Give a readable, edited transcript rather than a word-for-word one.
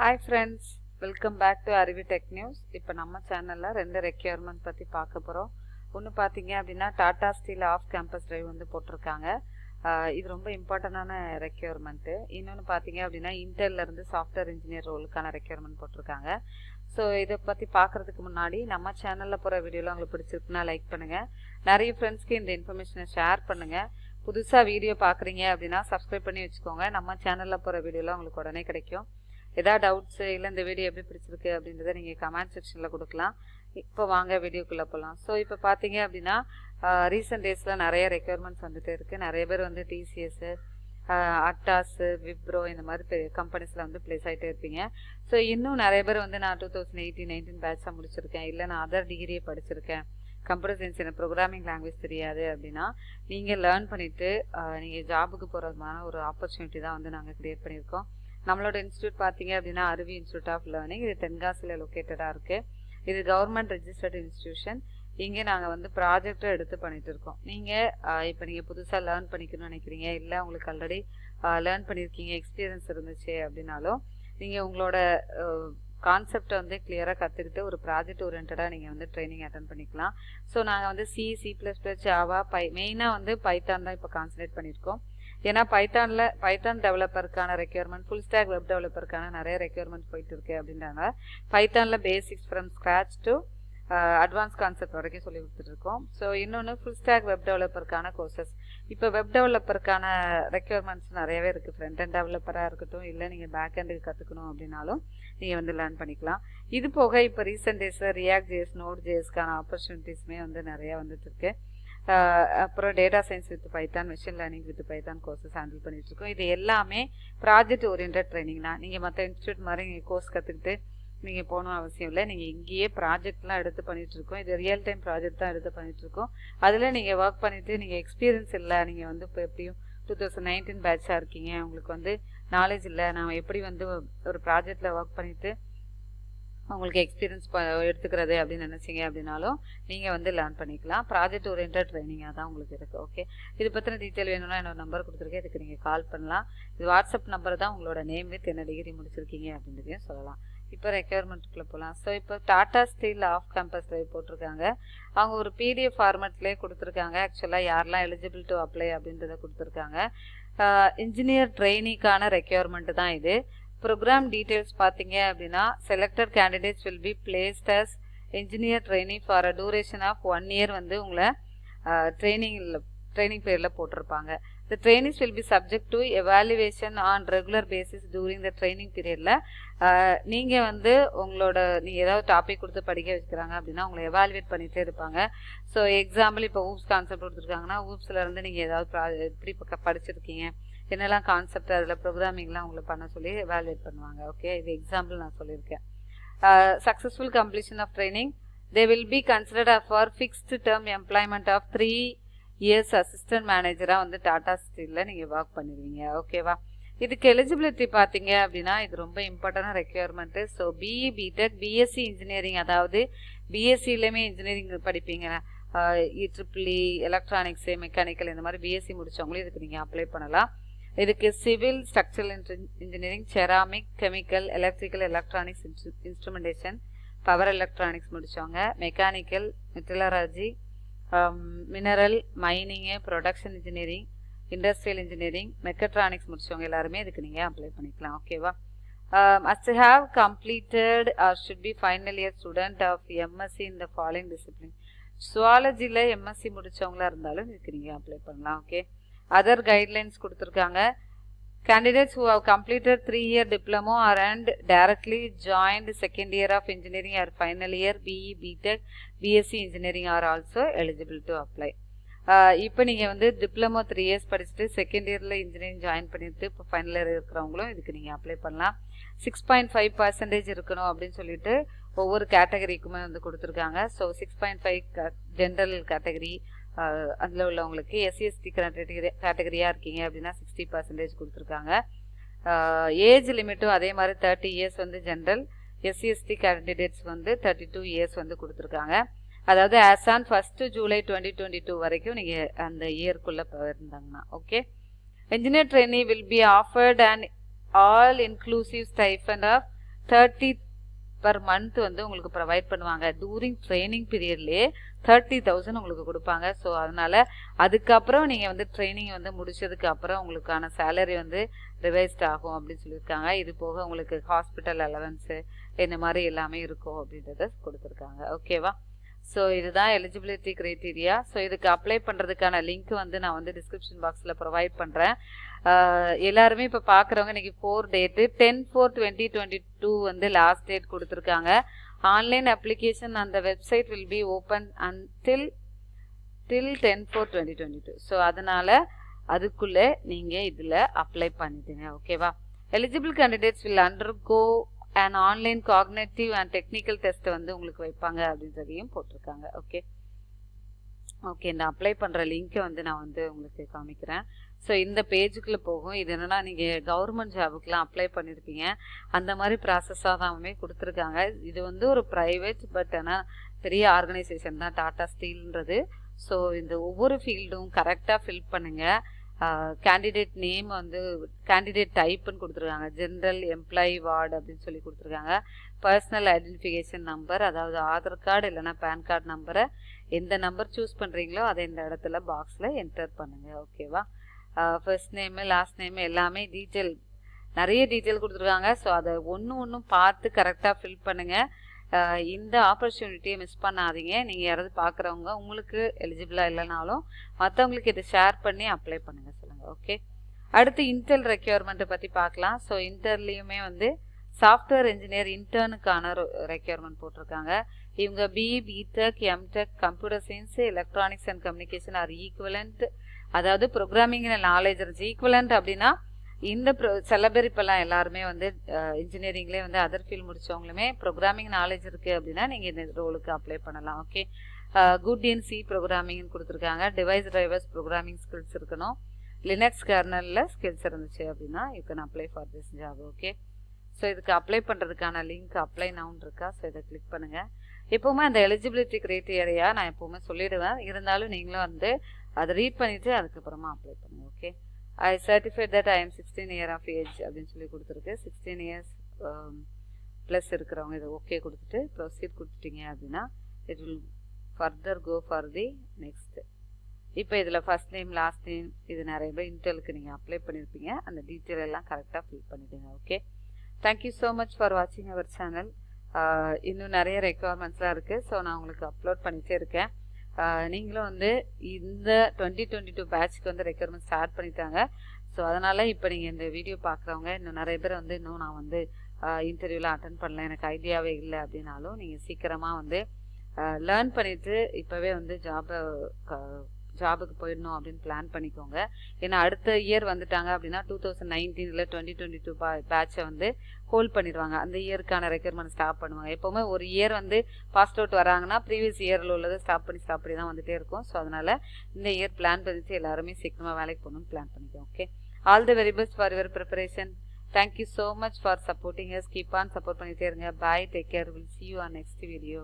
Hi friends, welcome back to Aruvi Tech News. இப்போ நம்ம சேனல்ல ரெண்டு ரெக்யர்மெண்ட் பத்தி பார்க்க போறோம். ஒன்னு பாத்தீங்க அப்படின்னா Tata steel off campus drive வந்து போட்டிருக்காங்க. இது ரொம்ப இம்பார்ட்டன்டான ரெக்யர்மெண்ட். இன்னொன்னு பாத்தீங்க அப்படின்னா இன்டர்ல இருந்து சாஃப்ட்வேர் இன்ஜினியர் ரோலுக்கான ரெக்யர்மெண்ட் போட்டிருக்காங்க. ஸோ இதை பற்றி பார்க்குறதுக்கு முன்னாடி நம்ம சேனலில் போகிற வீடியோலாம் உங்களுக்கு பிடிச்சிருக்குன்னா லைக் பண்ணுங்கள். நிறைய ஃப்ரெண்ட்ஸ்க்கு இந்த இன்ஃபர்மேஷனை ஷேர் பண்ணுங்கள். புதுசாக வீடியோ பார்க்குறீங்க அப்படின்னா சப்ஸ்கிரைப் பண்ணி வச்சுக்கோங்க. நம்ம சேனலில் போகிற வீடியோலாம் உங்களுக்கு உடனே கிடைக்கும். ஏதாவது டவுட்ஸு இல்லை இந்த வீடியோ எப்படி பிடிச்சிருக்கு அப்படின்றத நீங்கள் கமெண்ட் செக்ஷனில் கொடுக்கலாம். இப்போ வாங்க வீடியோக்குள்ளே போகலாம். ஸோ இப்போ பார்த்தீங்க அப்படின்னா ரீசெண்ட் டேஸில் நிறைய ரெக்யர்மெண்ட்ஸ் வந்துட்டு இருக்குது. நிறைய பேர் வந்து டிசிஎஸ்ஸு, அட்டாஸு, விப்ரோ இந்த மாதிரி பெரிய கம்பெனிஸில் வந்து ப்ளேஸ் ஆகிட்டே இருப்பீங்க. ஸோ இன்னும் நிறைய பேர் வந்து நான் 2018-19 பேட்சாக முடிச்சிருக்கேன், இல்லை நான் அதர் டிகிரியை படிச்சிருக்கேன், கம்ப்யூட்டர் சயின்ஸ் எனக்கு ப்ரோக்ராமிங் லாங்குவேஜ் தெரியாது அப்படின்னா நீங்கள் லேர்ன் பண்ணிவிட்டு நீங்கள் ஜாபுக்கு போகிறதுமான ஒரு ஆப்பர்ச்சுனிட்டி தான் வந்து நாங்கள் க்ரியேட் பண்ணியிருக்கோம். நம்மளோட இன்ஸ்டியூட் பார்த்தீங்க அப்படின்னா அருவி இன்ஸ்டியூட் ஆஃப் லேர்னிங். இது தென்காசியில் லொக்கேட்டடாக இருக்குது. இது கவர்மெண்ட் ரெஜிஸ்டர்ட் இன்ஸ்டியூஷன். இங்கே நாங்கள் வந்து ப்ராஜெக்டை எடுத்து பண்ணிட்டு இருக்கோம். நீங்கள் இப்போ நீங்கள் புதுசாக லேர்ன் பண்ணிக்கணும்னு நினைக்கிறீங்க, இல்லை உங்களுக்கு ஆல்ரெடி லேர்ன் பண்ணியிருக்கீங்க, எக்ஸ்பீரியன்ஸ் இருந்துச்சு அப்படின்னாலும் நீங்கள் உங்களோட கான்செப்டை வந்து கிளியராக கற்றுக்கிட்டு ஒரு ப்ராஜெக்ட் ஓரியன்டாக நீங்கள் வந்து ட்ரைனிங் அட்டன் பண்ணிக்கலாம். ஸோ நாங்கள் வந்து C++, ஜாவா, மெயினாக வந்து பைத்தான் தான் இப்போ கான்சன்ட்ரேட் பண்ணியிருக்கோம். ஏன்னா பைத்தான் டெவலப்பருக்கான ரெக்யர்மெண்ட், ஃபுல் ஸ்டாக் வெப் டெவலப்பருக்கான நிறைய ரெக்யர்மெண்ட் போயிட்டு இருக்கு அப்படின்றாங்க. பைத்தானில் basics from scratch to advance concept வரைக்கும் சொல்லி கொடுத்துட்டு இருக்கோம். ஸோ இன்னொன்று ஃபுல் ஸ்டாக் வெப் டெவலப்பருக்கான கோர்சஸ். இப்போ வெப் டெவலப்பருக்கான ரெக்யர்மெண்ட்ஸ் நிறையவே இருக்குது. ஃப்ரண்ட் அண்ட் டெவலப்பராக இருக்கட்டும், இல்லை நீங்கள் பேக் எண்டுக்கு கற்றுக்கணும் அப்படின்னாலும் நீங்கள் வந்து லேர்ன் பண்ணிக்கலாம். இது போக இப்போ ரீசெண்ட் டேஸில் ரியாக்ட் ஜேஎஸ், நோட் ஜேஎஸ்க்கான ஆப்பர்ச்சுனிட்டிஸுமே வந்து நிறையா வந்துட்டு இருக்கு. அப்புறம் data science with Python, machine learning with Python courses handle பண்ணிட்டு இருக்கோம். இது எல்லாமே ப்ராஜெக்ட் ஓரியன்ட் ட்ரைனிங் தான். நீங்கள் மற்ற இன்ஸ்டியூட் மாதிரி நீங்கள் கோர்ஸ் கற்றுக்கிட்டு நீங்கள் போகணும் அவசியம் இல்லை. நீங்கள் இங்கேயே ப்ராஜெக்ட்லாம் எடுத்து பண்ணிட்டு இருக்கோம். இது ரியல் டைம் ப்ராஜெக்ட் தான் எடுத்து பண்ணிட்டு இருக்கோம். அதில் நீங்கள் ஒர்க் பண்ணிட்டு நீங்கள் எக்ஸ்பீரியன்ஸ் இல்லை, நீங்கள் வந்து இப்போ எப்படியும் 2019 பேட்சாக இருக்கீங்க, உங்களுக்கு வந்து நாலேஜ் இல்லை, நான் எப்படி வந்து ஒரு ப்ராஜெக்டில் ஒர்க் பண்ணிட்டு உங்களுக்கு எக்ஸ்பீரியன்ஸ் எடுத்துக்கிறது அப்படின்னு நினச்சிங்க அப்படின்னாலும் நீங்கள் வந்து லேர்ன் பண்ணிக்கலாம். ப்ராஜெக்ட் ஓரியன்ட் ட்ரைனிங்காக தான் உங்களுக்கு இருக்குது. ஓகே, இது பற்றின டீட்டெயில் வேணும்னா என்னோட நம்பர் கொடுத்துருக்கேன், இதுக்கு நீங்கள் கால் பண்ணலாம். இது வாட்ஸ்அப் நம்பர் தான். உங்களோட நேம் வித் என்ன டிகிரி முடிச்சிருக்கீங்க அப்படின்றதையும் சொல்லலாம். இப்போ ரெக்யர்மெண்ட்டுக்குள்ளே போகலாம். ஸோ இப்போ Tata steel off campus drive போட்டிருக்காங்க. அவங்க ஒரு PDF ஃபார்மேட்லேயே கொடுத்துருக்காங்க. ஆக்சுவலாக யாரெல்லாம் எலிஜிபிள் டு அப்ளை அப்படின்றத கொடுத்துருக்காங்க. இன்ஜினியர் ட்ரெயினிக்கான ரெக்யர்மெண்ட் தான் இது. ப்ரோக்ராம் டீட்டெயில்ஸ் பார்த்தீங்க அப்படின்னா selected candidates will be placed as engineer training for a duration of 1 year வந்து உங்களை ட்ரைனிங் பீரியடில் போட்டிருப்பாங்க. The trainees will be subject to evaluation on regular basis during the training periodல நீங்கள் வந்து நீங்கள் ஏதாவது டாபிக் கொடுத்து படிக்க வச்சுக்கிறாங்க அப்படின்னா உங்களை எவாலுவேட் பண்ணிகிட்டே இருப்பாங்க. ஸோ எக்ஸாம்பிள் இப்போ ஊப்ஸ் கான்செப்ட் கொடுத்துருக்காங்கன்னா ஊப்ஸில் இருந்து நீங்கள் ஏதாவது எப்படி படிச்சிருக்கீங்க, என்னெல்லாம் கான்செப்ட், அதில் ப்ரோக்ராமிங்லாம் உங்களை பண்ண சொல்லி எவாலுவேட் பண்ணுவாங்க. ஓகே, இது எக்ஸாம்பிள் நான் சொல்லியிருக்கேன். Successful completion of training, they will be considered for fixed term employment of 3 years assistant மேனேஜராக வந்து டாடா ஸ்டீலில் நீங்கள் ஒர்க் பண்ணிடுவீங்க. ஓகேவா, இதுக்கு எலிஜிபிலிட்டி பார்த்தீங்க அப்படின்னா இது ரொம்ப இம்பார்ட்டண்டான requirement. So BE, BTech, BSc engineering, அதாவது பிஎஸ்சிலையுமே இன்ஜினியரிங் படிப்பீங்க, IEEE, எலக்ட்ரானிக்ஸு, மெக்கானிக்கல், இந்த மாதிரி பிஎஸ்சி முடித்தவங்களும் இதுக்கு நீங்கள் அப்ளை பண்ணலாம். இதுக்கு civil, structural engineering, ceramic, chemical, electrical, electronics, instrumentation, power electronics முடித்தவங்க, mechanical, metallurgy, mineral, mining, production engineering, industrial engineering, mechatronics முடிச்சவங்க எல்லாருமே இதுக்கு நீங்கள் அப்ளை பண்ணிக்கலாம். ஓகேவா, must have completed or should be final year student of MSc in the following discipline. சுவாலஜியில் MSc முடித்தவங்களா இருந்தாலும் இதுக்கு நீங்கள் அப்ளை பண்ணலாம். ஓகே, அதர் கைட்லைன்ஸ் கொடுத்துருக்காங்க. Candidates who have completed 3-year diploma or and directly joined second year of engineering or final year BE, BTech, BSc engineering are also eligible to apply. இப்போ நீங்கள் வந்து diploma 3 years படிச்சுட்டு second இயரில் engineering join பண்ணிட்டு இப்போ final year இருக்கிறவங்களும் இதுக்கு நீங்கள் அப்ளை பண்ணலாம். 6.5% இருக்கணும் அப்படின்னு சொல்லிட்டு ஒவ்வொரு கேட்டகரிக்குமே வந்து கொடுத்துருக்காங்க. ஸோ 6.5 ஜென்ரல் கேட்டகரி, அதில் உள்ளவங்களுக்கு SC/ST கேட்டகரியாக இருக்கீங்க அப்படின்னா 60% கொடுத்துருக்காங்க. ஏஜ் லிமிட்டும் அதே மாதிரி 30 years வந்து ஜென்ரல், SC/ST கேண்டிடேட்ஸ் வந்து 32 years வந்து கொடுத்துருக்காங்க. அதாவது ஆஸ் ஆன் 1 July 2022 வரைக்கும் நீங்கள் அந்த இயர்க்குள்ளே இருந்தாங்கன்னா. Okay, engineer trainee will be offered and all inclusive stipend of 30 per month வந்து உங்களுக்கு ப்ரொவைட் பண்ணுவாங்க. டூரிங் ட்ரைனிங் பீரியட்லேயே 30,000 உங்களுக்கு கொடுப்பாங்க. ஸோ அதனால அதுக்கப்புறம் நீங்கள் வந்து ட்ரைனிங் வந்து முடிச்சதுக்கு அப்புறம் உங்களுக்கான சேலரி வந்து ரிவைஸ்ட் ஆகும் அப்படின்னு சொல்லியிருக்காங்க. இது போக உங்களுக்கு ஹாஸ்பிட்டல் அலவன்ஸு இந்த மாதிரி எல்லாமே இருக்கும் அப்படின்றத கொடுத்துருக்காங்க. ஓகேவா? ஸோ இதுதான் எலிஜிபிலிட்டி க்ரைட்டீரியா. ஸோ இதுக்கு அப்ளை பண்ணுறதுக்கான லிங்க் வந்து நான் வந்து டிஸ்கிரிப்ஷன் பாக்ஸில் ப்ரொவைட் பண்ணுறேன். எல்லாருமே இப்போ பார்க்குறவங்க இன்றைக்கி 4 டேட்டு 10/4/2022 வந்து லாஸ்ட் டேட் கொடுத்துருக்காங்க. ஆன்லைன் அப்ளிகேஷன் அந்த website will be open until 10/4/2022. So அதனால் அதுக்குள்ளே நீங்கள் இதில் அப்ளை பண்ணிடுங்க. ஓகேவா? Eligible candidates will undergo an online cognitive and technical test வந்து உங்களுக்கு வைப்பாங்க அப்படின்றதையும் போட்டிருக்காங்க. ஓகே இந்த அப்ளை பண்ணுற லிங்க்கை வந்து நான் வந்து உங்களுக்கு காமிக்கிறேன். ஸோ இந்த பேஜுக்குள்ளே போகும். இது என்னென்னா நீங்கள் கவர்மெண்ட் ஜாபுக்கெலாம் அப்ளை பண்ணியிருப்பீங்க அந்த மாதிரி ப்ராசஸாக தான் கொடுத்துருக்காங்க. இது வந்து ஒரு ப்ரைவேட் பட் ஆனால் பெரிய ஆர்கனைசேஷன் தான் டாடா ஸ்டீல்ன்றது. ஸோ இந்த ஒவ்வொரு ஃபீல்டும் கரெக்டாக ஃபில் பண்ணுங்கள். கேண்டிடேட் நேம் வந்து கேண்டிடேட் டைப்புன்னு கொடுத்துருக்காங்க. ஜென்ரல் எம்ப்ளாயி வார்டு அப்படின்னு சொல்லி கொடுத்துருக்காங்க. பர்சனல் ஐடென்டிஃபிகேஷன் நம்பர், அதாவது ஆதார் கார்டு இல்லைனா பேன் கார்டு நம்பரை எந்த நம்பர் சூஸ் பண்ணுறீங்களோ அதை இந்த இடத்துல பாக்ஸில் என்டர் பண்ணுங்கள். ஓகேவா? ஃபர்ஸ்ட் நேமு லாஸ்ட் நேமு எல்லாமே டீட்டெயில் நிறைய டீட்டெயில் கொடுத்துருக்காங்க. ஸோ அதை ஒன்றும் பார்த்து கரெக்டாக ஃபில் பண்ணுங்கள். இந்த ஆப்பர்ச்சுனிட்டியை மிஸ் பண்ணாதீங்க. நீங்கள் யாராவது பார்க்குறவங்க உங்களுக்கு எலிஜிபிளாக இல்லைனாலும் மற்றவங்களுக்கு இதை ஷேர் பண்ணி அப்ளை பண்ணுங்கள் சொல்லுங்கள். ஓகே, அடுத்து இன்டெல் ரெக்யர்மெண்ட்டை பற்றி பார்க்கலாம். ஸோ இன்டர்லேயுமே வந்து சாஃப்ட்வேர் இன்ஜினியர் இன்டர்னுக்கான ரெக்யர்மெண்ட் போட்டிருக்காங்க. இவங்க BTech, MTech, computer science, electronics and communication or equivalent, அதாவது ப்ரோக்ராமிங் நாலேஜ் இருந்துச்சு. ஈக்குவலண்ட் அப்படின்னா இந்த சில பேர் இப்போல்லாம் எல்லாருமே வந்து இன்ஜினியரிங்லேயே வந்து அதர் ஃபீல்ட் முடித்தவங்களுமே ப்ரோக்ராமிங் நாலேஜ் இருக்குது அப்படின்னா நீங்கள் இந்த ரோலுக்கு அப்ளை பண்ணலாம். ஓகே, குட் இன் சி ப்ரோக்ராமிங்னு கொடுத்துருக்காங்க. டிவைஸ் டிரைவர்ஸ் ப்ரோக்ராமிங் ஸ்கில்ஸ் இருக்கணும். லினக்ஸ் கர்னலில் ஸ்கில்ஸ் இருந்துச்சு அப்படின்னா you can apply for this job. Okay, so இதுக்கு அப்ளை பண்ணுறதுக்கான லிங்க் அப்ளை நவுன் இருக்கா, ஸோ இதை கிளிக் பண்ணுங்கள். எப்போவுமே அந்த எலிஜிபிலிட்டி க்ரைட்டீரியா நான் எப்போவுமே சொல்லிவிடுவேன். இருந்தாலும் நீங்களும் வந்து அதை ரீட் பண்ணிவிட்டு அதுக்கப்புறமா அப்ளை பண்ணுங்கள். Okay, I certified that I am 16 year of age அப்படின்னு சொல்லி கொடுத்துருக்கு. 16 years ப்ளஸ் இருக்கிறவங்க இதை ஓகே கொடுத்துட்டு ப்ரொசீட் கொடுத்துட்டீங்க அப்படின்னா it will further go for the next. இப்போ இதில் ஃபர்ஸ்ட் நேம் லாஸ்ட் நேம் இது நிறைய பேர் இன்டெலுக்கு நீங்கள் அப்ளை பண்ணியிருப்பீங்க. அந்த டீட்டெயில் எல்லாம் கரெக்டாக ஃபில் பண்ணிவிடுங்க. Okay, thank you so much for வாட்சிங் அவர் சேனல். இன்னும் நிறைய ரெக்குவயர்மெண்ட்ஸ்லாம் இருக்குது. ஸோ நான் உங்களுக்கு அப்லோட் பண்ணிகிட்டே இருக்கேன். நீங்களும் வந்து இந்த 2022 பேட்ச்க்கு வந்து ரெக்யர்மெண்ட் ஸ்டார்ட் பண்ணிட்டாங்க. ஸோ அதனால் இப்போ நீங்கள் இந்த வீடியோ பார்க்குறவங்க இன்னும் நிறைய பேர் வந்து இன்னும் நான் வந்து இன்டர்வியூவில் அட்டன் பண்ணல, எனக்கு ஐடியாவே இல்லை அப்படின்னாலும் நீங்கள் சீக்கிரமாக வந்து லேர்ன் பண்ணிவிட்டு இப்போவே வந்து ஜாபுக்கு போயிடணும் அப்படின்னு பிளான் பண்ணிக்கோங்க. ஏன்னா அடுத்த இயர் வந்துட்டாங்க அப்படின்னா 2019 2022 பேட்சை வந்து ஹோல்ட் பண்ணிடுவாங்க. அந்த இயருக்கான ரெக்யர்மெண்ட் ஸ்டாப் பண்ணுவாங்க. எப்போவுமே ஒரு இயர் வந்து பாஸ்ட் அவுட் வராங்கன்னா ப்ரீவியஸ் இயரில் உள்ளதை ஸ்டாப் பண்ணி தான் வந்துகிட்டே இருக்கும். ஸோ அதனால் இந்த இயர் பிளான் பண்ணிட்டு எல்லாருமே சீக்கிரமாக வேலைக்கு போகணும்னு பிளான் பண்ணிக்கோங்க. Okay, all the very best for your preparation. Thank you so much for supporting us. Keep on support பண்ணிகிட்டே இருங்க. Bye, take care. Will see you on next video.